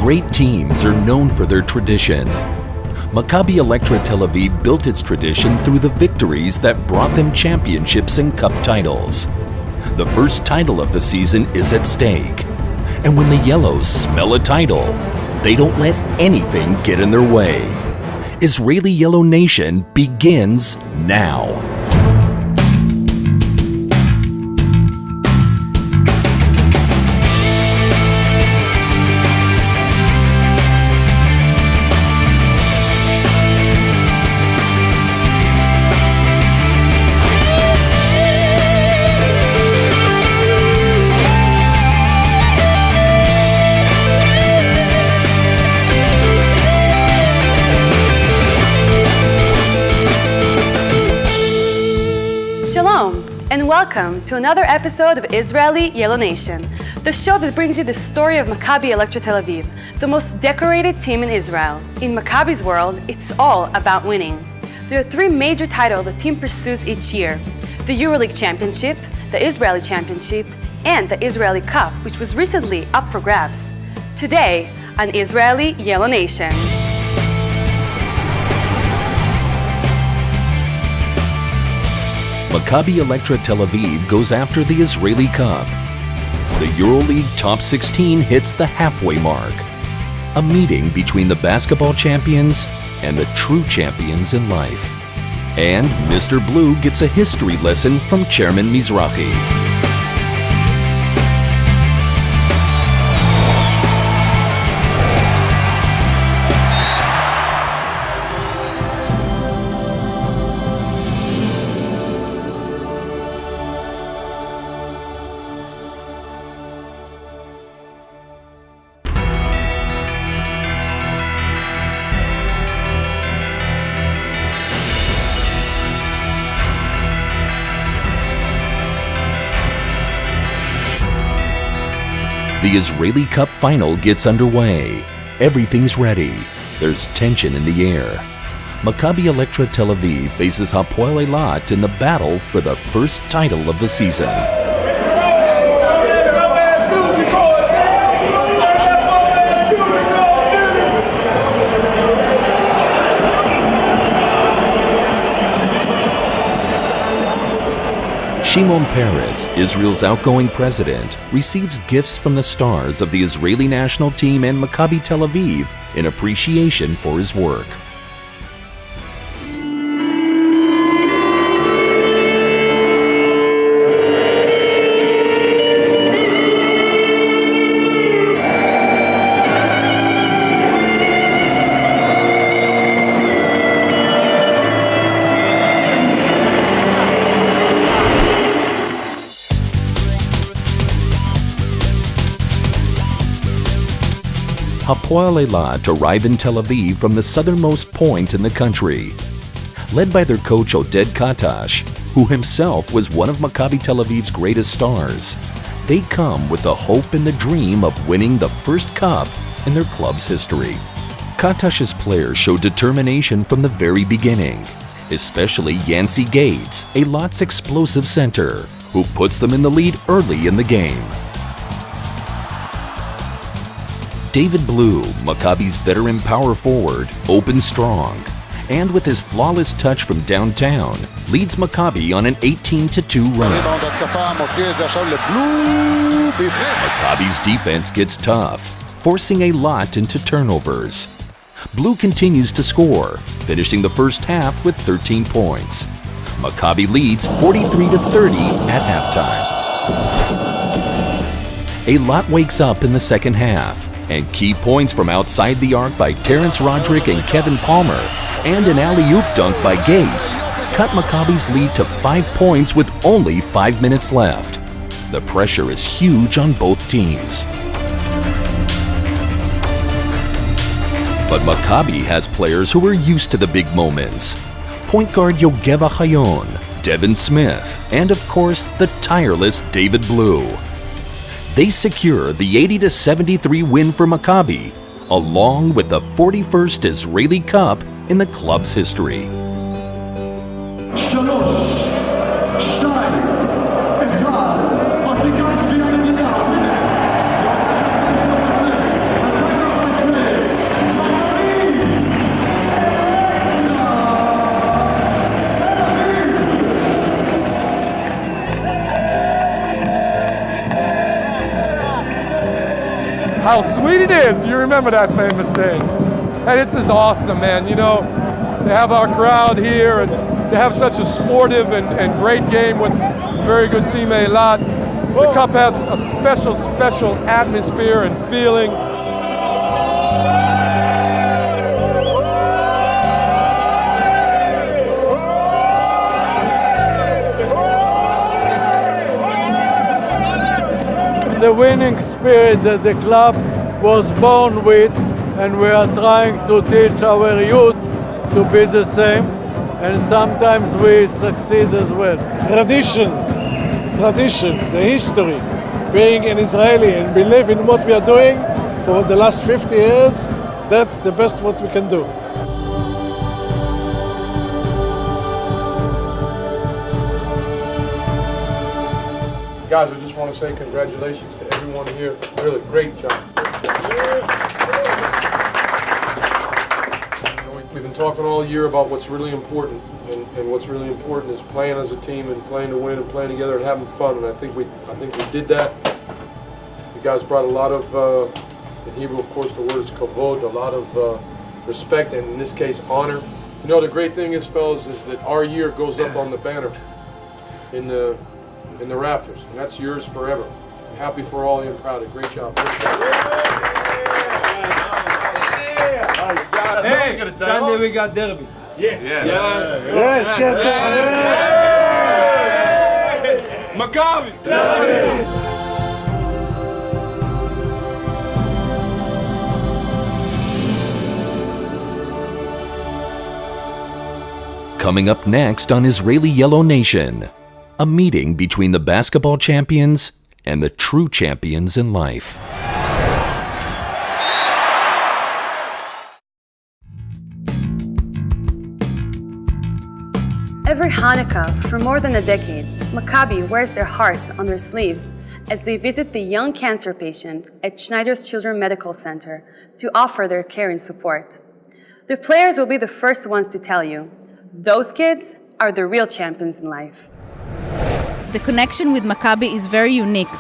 Great teams are known for their tradition. Maccabi Electra Tel Aviv built its tradition through the victories that brought them championships and cup titles. The first title of the season is at stake. And when the Yellows smell a title, they don't let anything get in their way. Israeli Yellow Nation begins now. Shalom, and welcome to another episode of Israeli Yellow Nation, the show that brings you the story of Maccabi Electra Tel Aviv, the most decorated team in Israel. In Maccabi's world, it's all about winning. There are three major titles the team pursues each year: the EuroLeague Championship, the Israeli Championship, and the Israeli Cup, which was recently up for grabs. Today, on Israeli Yellow Nation. Maccabi Electra Tel Aviv goes after the Israeli Cup. The EuroLeague Top 16 hits the halfway mark. A meeting between the basketball champions and the true champions in life. And Mr. Blue gets a history lesson from Chairman Mizrahi. The Israeli Cup final gets underway. Everything's ready. There's tension in the air. Maccabi Electra Tel Aviv faces Hapoel Eilat in the battle for the first title of the season. Shimon Peres, Israel's outgoing president, receives gifts from the stars of the Israeli national team and Maccabi Tel Aviv in appreciation for his work. Hapoel Eilat arrive in Tel Aviv from the southernmost point in the country. Led by their coach Oded Katash, who himself was one of Maccabi Tel Aviv's greatest stars, they come with the hope and the dream of winning the first cup in their club's history. Katash's players show determination from the very beginning, especially Yancy Gates, Eilat's explosive center, who puts them in the lead early in the game. David Blue, Maccabi's veteran power forward, opens strong, and with his flawless touch from downtown, leads Maccabi on an 18-2 run. Maccabi's defense gets tough, forcing Eilat into turnovers. Blue continues to score, finishing the first half with 13 points. Maccabi leads 43-30 at halftime. Eilat wakes up in the second half, and key points from outside the arc by Terrence Roderick and Kevin Palmer, and an alley-oop dunk by Gates, cut Maccabi's lead to 5 points with only 5 minutes left. The pressure is huge on both teams. But Maccabi has players who are used to the big moments. Point guard Yogev Achayon, Devin Smith, and of course the tireless David Blue. They secure the 80-73 win for Maccabi, along with the 41st Israeli Cup in the club's history. how sweet it is. You remember that famous saying. Hey, this is awesome, man. You know, to have our crowd here and to have such a sportive and great game with very good team Eilat. The Cup has a special atmosphere and feeling. The winning spirit that the club was born with, and we are trying to teach our youth to be the same, and sometimes we succeed as well. Tradition, the history, being an Israeli and believe in what we are doing for the last 50 years, that's the best what we can do. Guys, I just want to say congratulations to everyone here. Really, great job. We've been talking all year about what's really important, and what's really important is playing as a team and playing to win and playing together and having fun. And I think we did that. You guys brought a lot of, in Hebrew, of course, the word is kavod, a lot of respect, and in this case, honor. You know, the great thing is, fellas, is that our year goes up on the banner in the rafters, and that's yours forever. I'm happy for all of you and proud of you. Great job. Hey, Sunday we got derby. Yes. Yes, get Maccabi. Coming up next on Israeli Yellow Nation, a meeting between the basketball champions and the true champions in life. Every Hanukkah, for more than a decade, Maccabi wears their hearts on their sleeves as they visit the young cancer patient at Schneider's Children's Medical Center to offer their care and support. The players will be the first ones to tell you, those kids are the real champions in life. The connection with Maccabi is very unique.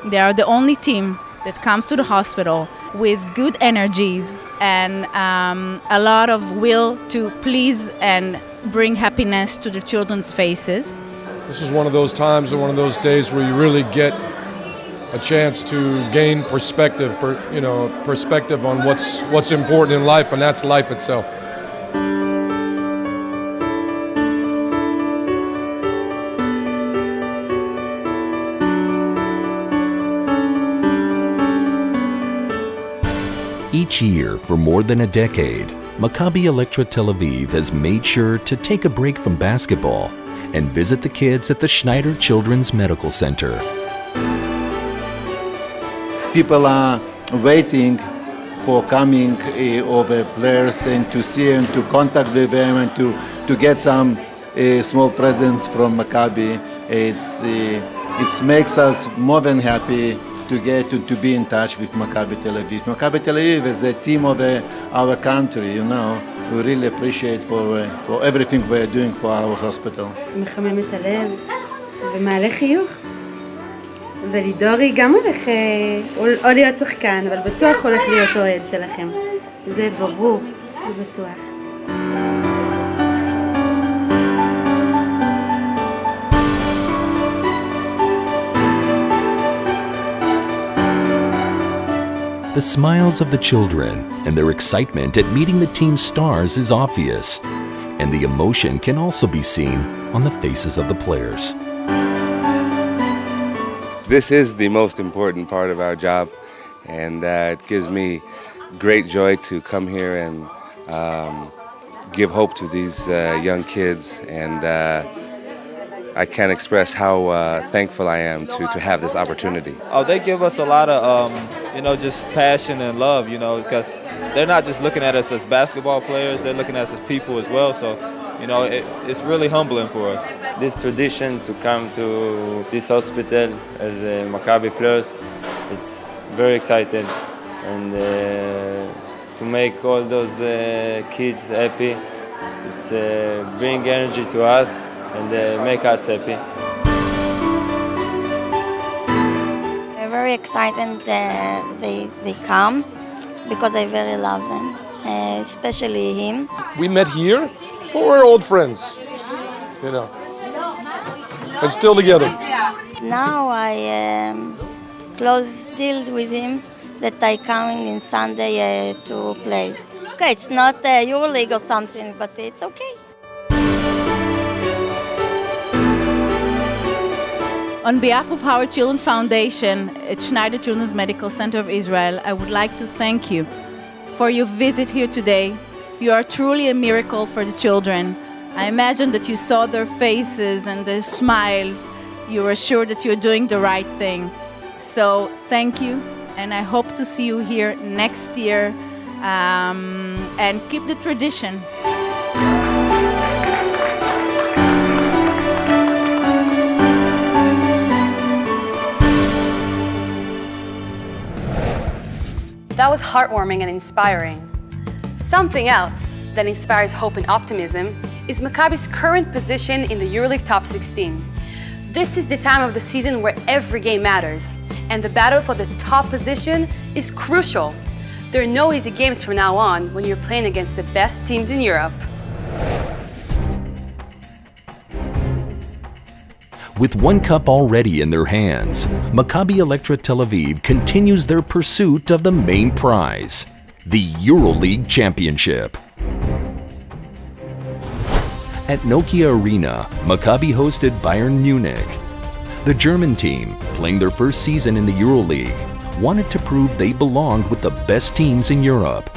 They are the only team that comes to the hospital with good energies and a lot of will to please and bring happiness to the children's faces. This is one of those times or one of those days where you really get a chance to gain perspective on what's important in life, and that's life itself. Each year, for more than a decade, Maccabi Electra Tel Aviv has made sure to take a break from basketball and visit the kids at the Schneider Children's Medical Center. People are waiting for coming over players and to see and to contact with them and to get some small presents from Maccabi. It makes us more than happy to get to be in touch with Maccabi Tel Aviv. Maccabi Tel Aviv is a team of our country, you know. We really appreciate for everything we're doing for our hospital. מחמם את הלב ומעלה חיוך. ולידורי גם הולך או להיות שחקן, אבל בטוח הולך להיות אוהד שלכם. זה ברור, זה בטוח. The smiles of the children and their excitement at meeting the team's stars is obvious, and the emotion can also be seen on the faces of the players. This is the most important part of our job, and it gives me great joy to come here and give hope to these young kids, and I can't express how thankful I am to have this opportunity. Oh, they give us a lot of, just passion and love, because they're not just looking at us as basketball players, they're looking at us as people as well. So, it's really humbling for us. This tradition to come to this hospital as Maccabi players, it's very exciting, and to make all those kids happy, it's bring energy to us and make us happy. We're very excited they come because I very love them, especially him. We met here, but we're old friends, you know, and still together. Now I close deal with him that I coming in Sunday to play. Okay, it's not EuroLeague or something, but it's okay. On behalf of Howard Children Foundation at Schneider Children's Medical Center of Israel, I would like to thank you for your visit here today. You are truly a miracle for the children. I imagine that you saw their faces and their smiles. You were sure that you're doing the right thing. So thank you, and I hope to see you here next year, and keep the tradition. That was heartwarming and inspiring. Something else that inspires hope and optimism is Maccabi's current position in the EuroLeague Top 16. This is the time of the season where every game matters, and the battle for the top position is crucial. There are no easy games from now on when you're playing against the best teams in Europe. With one cup already in their hands, Maccabi Electra Tel Aviv continues their pursuit of the main prize, the EuroLeague Championship. At Nokia Arena, Maccabi hosted Bayern Munich. The German team, playing their first season in the EuroLeague, wanted to prove they belonged with the best teams in Europe.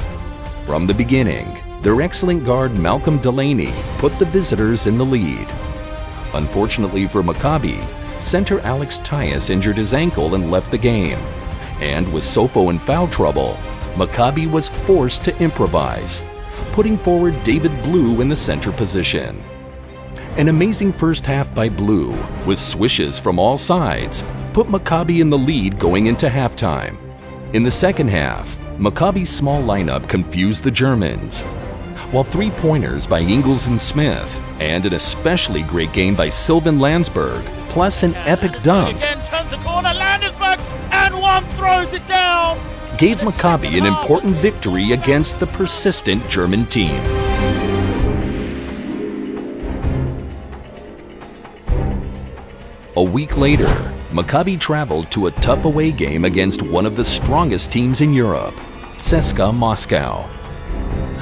From the beginning, their excellent guard Malcolm Delaney put the visitors in the lead. Unfortunately for Maccabi, center Alex Tyus injured his ankle and left the game. And with Sofo in foul trouble, Maccabi was forced to improvise, putting forward David Blue in the center position. An amazing first half by Blue, with swishes from all sides, put Maccabi in the lead going into halftime. In the second half, Maccabi's small lineup confused the Germans, while three-pointers by Ingles and Smith, and an especially great game by Sylvan Landsberg, plus an epic dunk, again turns the corner, Landesberg, and one throws it down. Gave Maccabi an important victory against the persistent German team. A week later, Maccabi traveled to a tough away game against one of the strongest teams in Europe, CSKA Moscow.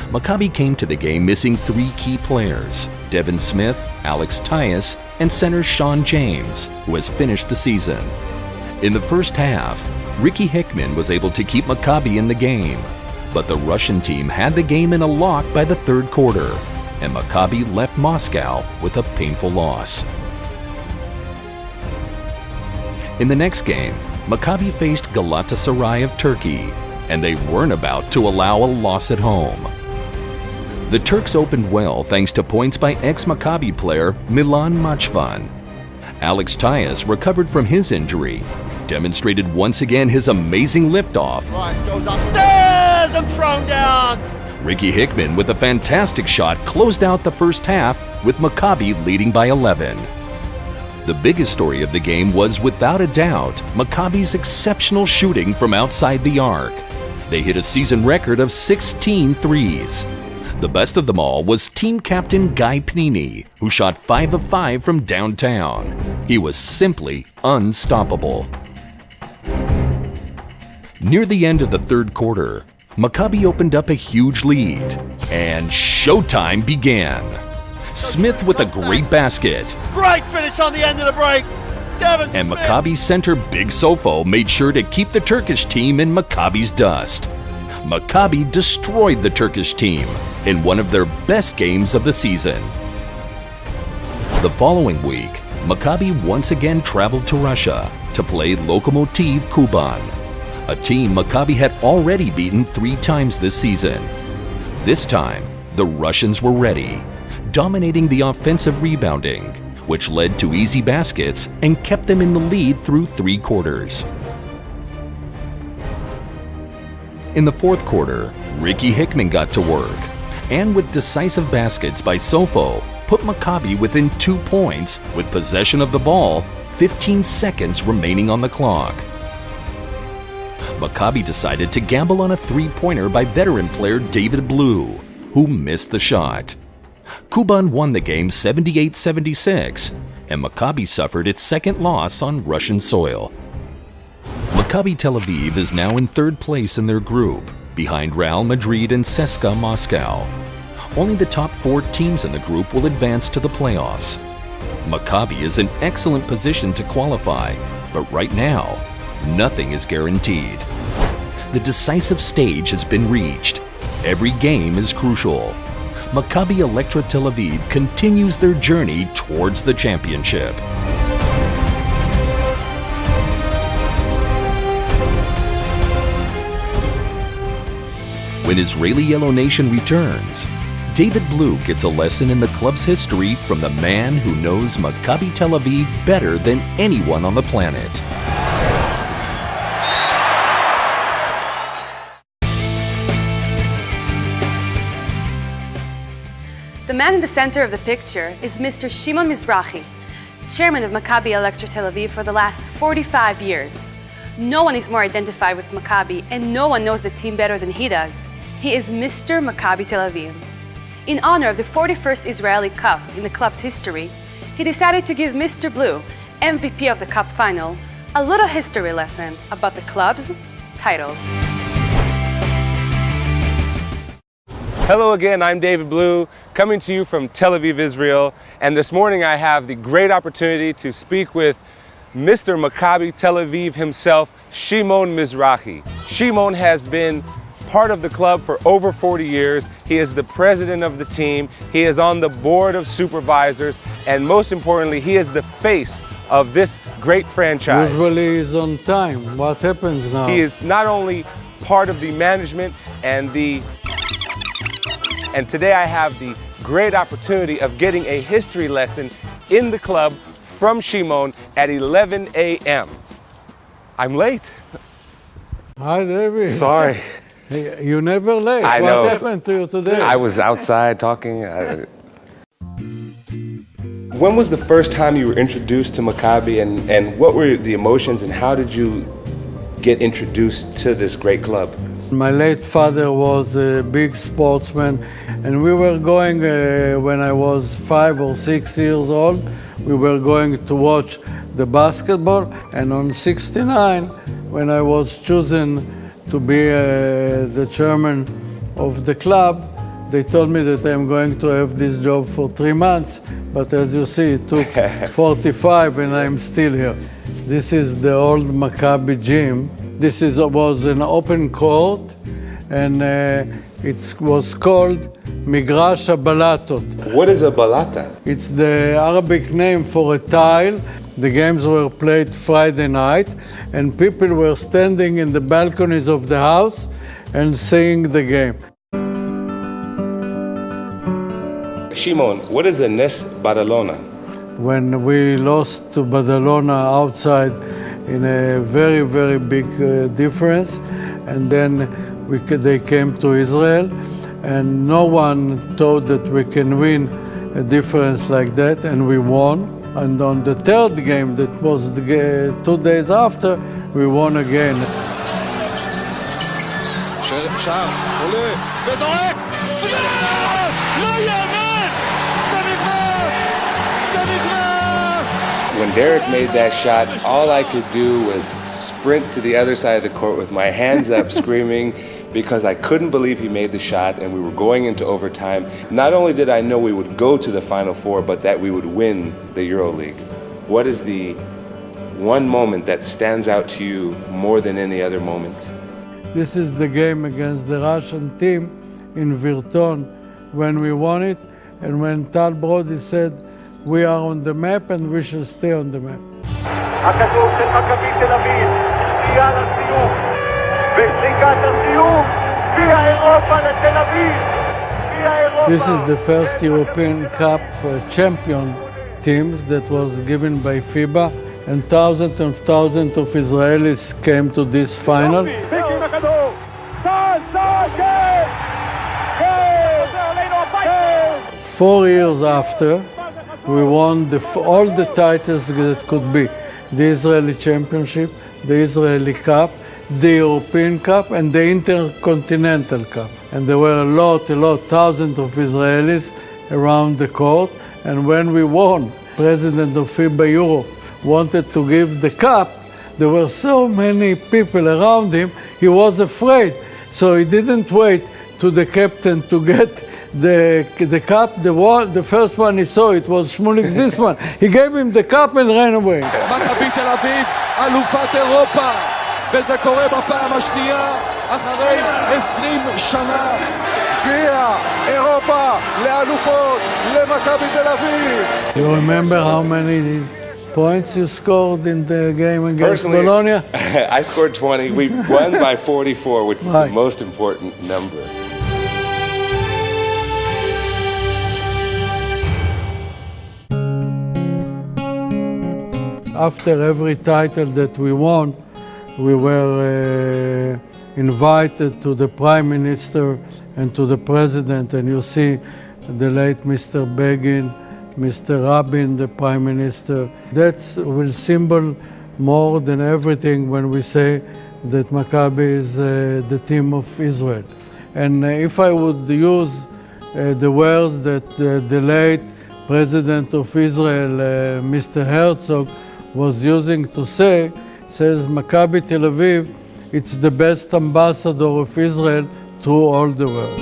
Maccabi came to the game missing three key players, Devin Smith, Alex Tyus, and center Sean James, who has finished the season. In the first half, Ricky Hickman was able to keep Maccabi in the game, but the Russian team had the game in a lock by the third quarter, and Maccabi left Moscow with a painful loss. In the next game, Maccabi faced Galatasaray of Turkey, and they weren't about to allow a loss at home. The Turks opened well thanks to points by ex-Maccabi player Milan Machvan. Alex Tyus recovered from his injury, demonstrated once again his amazing liftoff. Rice goes upstairs and thrown down. Ricky Hickman with a fantastic shot closed out the first half with Maccabi leading by 11. The biggest story of the game was without a doubt Maccabi's exceptional shooting from outside the arc. They hit a season record of 16 threes. The best of them all was team captain Guy Pnini, who shot 5 of 5 from downtown. He was simply unstoppable. Near the end of the third quarter, Maccabi opened up a huge lead, and showtime began. Smith with a great basket. Great finish on the end of the break. Devin And Smith. Maccabi center Big Sofo made sure to keep the Turkish team in Maccabi's dust. Maccabi destroyed the Turkish team in one of their best games of the season. The following week, Maccabi once again traveled to Russia to play Lokomotiv Kuban, a team Maccabi had already beaten 3 times this season. This time, the Russians were ready, dominating the offensive rebounding, which led to easy baskets and kept them in the lead through 3 quarters. In the fourth quarter, Ricky Hickman got to work, and with decisive baskets by Sofo, put Maccabi within 2 points with possession of the ball, 15 seconds remaining on the clock. Maccabi decided to gamble on a three-pointer by veteran player David Blue, who missed the shot. Kuban won the game 78-76, and Maccabi suffered its second loss on Russian soil. Maccabi Tel Aviv is now in third place in their group, behind Real Madrid and CSKA Moscow. Only the top 4 teams in the group will advance to the playoffs. Maccabi is in excellent position to qualify, but right now, nothing is guaranteed. The decisive stage has been reached. Every game is crucial. Maccabi Electra Tel Aviv continues their journey towards the championship. When Israeli Yellow Nation returns, David Blue gets a lesson in the club's history from the man who knows Maccabi Tel Aviv better than anyone on the planet. The man in the center of the picture is Mr. Shimon Mizrahi, chairman of Maccabi Electra Tel Aviv for the last 45 years. No one is more identified with Maccabi, and no one knows the team better than he does. He is Mr. Maccabi Tel Aviv. In honor of the 41st Israeli Cup in the club's history, he decided to give Mr. Blue, MVP of the Cup final, a little history lesson about the club's titles. Hello again, I'm David Blue, coming to you from Tel Aviv, Israel, and this morning I have the great opportunity to speak with Mr. Maccabi Tel Aviv himself, Shimon Mizrahi. Shimon has been part of the club for over 40 years. He is the president of the team. He is on the board of supervisors, and most importantly, he is the face of this great franchise. Usually he's on time. What happens now? He is not only part of the management and today I have the great opportunity of getting a history lesson in the club from Shimon at 11 a.m. I'm late. Hi, David. Sorry. You never late. I know. What happened to you today? I was outside talking. When was the first time you were introduced to Maccabi, and what were the emotions, and how did you get introduced to this great club? My late father was a big sportsman, and we were going, when I was 5 or 6 years old, we were going to watch the basketball, and on 69, when I was chosen to be the chairman of the club, they told me that I'm going to have this job for 3 months, but as you see, it took 45 and I'm still here. This is the old Maccabi gym. This was an open court, and it was called Migrash Balatot. What is a balata? It's the Arabic name for a tile. The games were played Friday night, and people were standing in the balconies of the house and seeing the game. Shimon, what is a Nes Badalona? When we lost to Badalona outside in a very, very big difference, and then they came to Israel, and no one thought that we can win a difference like that, and we won. And on the third game, that was 2 days after, we won again. שער, עולה, וזורק, ונכנס! לא יאמן! זה נכנס! זה נכנס! When Derek made that shot, all I could do was sprint to the other side of the court with my hands up screaming because I couldn't believe he made the shot and we were going into overtime. Not only did I know we would go to the Final Four, but that we would win the EuroLeague. What is the one moment that stands out to you more than any other moment? This is the game against the Russian team in Virton when we won it, and when Tal Brody said, we are on the map and we shall stay on the map. הכדור של מכבי תל אביב, שנייה לסיום, ושריקת הסיום, גביע אירופה לתל אביב, גביע אירופה. This is the first European Cup champion teams that was given by FIBA, and thousands and thousands of Israelis came to this final. 4 years after, we won all the titles that could be. The Israeli Championship, the Israeli Cup, the European Cup and the Intercontinental Cup. And there were a lot, thousands of Israelis around the court. And when we won, President of FIBA Europe wanted to give the cup. There were so many people around him, he was afraid. So he didn't wait to the captain to get the cup. The first one he saw, it was Shmulik Zisman. He gave him the cup and ran away. מכבי תל אביב, אלופת אירופה, וזה קורה בפעם השנייה אחרי 20 שנה. גביע אירופה לאלופות, למכבי תל אביב. You remember how many points you scored in the game against Personally, Bologna? I scored 20. We won by 44, which is the most important number. After every title that we won, we were invited to the Prime Minister and to the President, and you see the late Mr. Begin, Mr. Rabin, the Prime Minister. That will symbol more than everything when we say that Maccabi is the team of Israel. And if I would use the words that the late President of Israel, Mr. Herzog, was using to say, says Maccabi Tel Aviv, it's the best ambassador of Israel through all the world.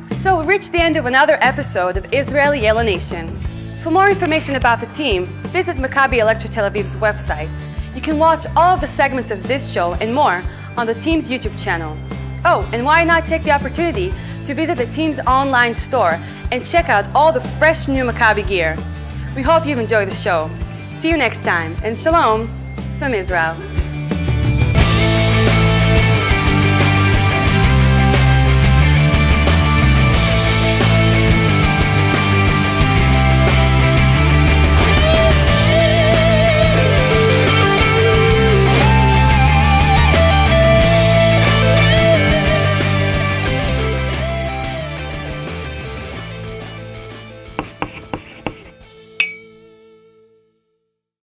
So we reached the end of another episode of Israeli Yellow Nation. For more information about the team, visit Maccabi Electra Tel Aviv's website. You can watch all of the segments of this show and more on the team's YouTube channel. Oh, and why not take the opportunity to visit the team's online store and check out all the fresh new Maccabi gear. We hope you've enjoyed the show. See you next time, and shalom from Israel.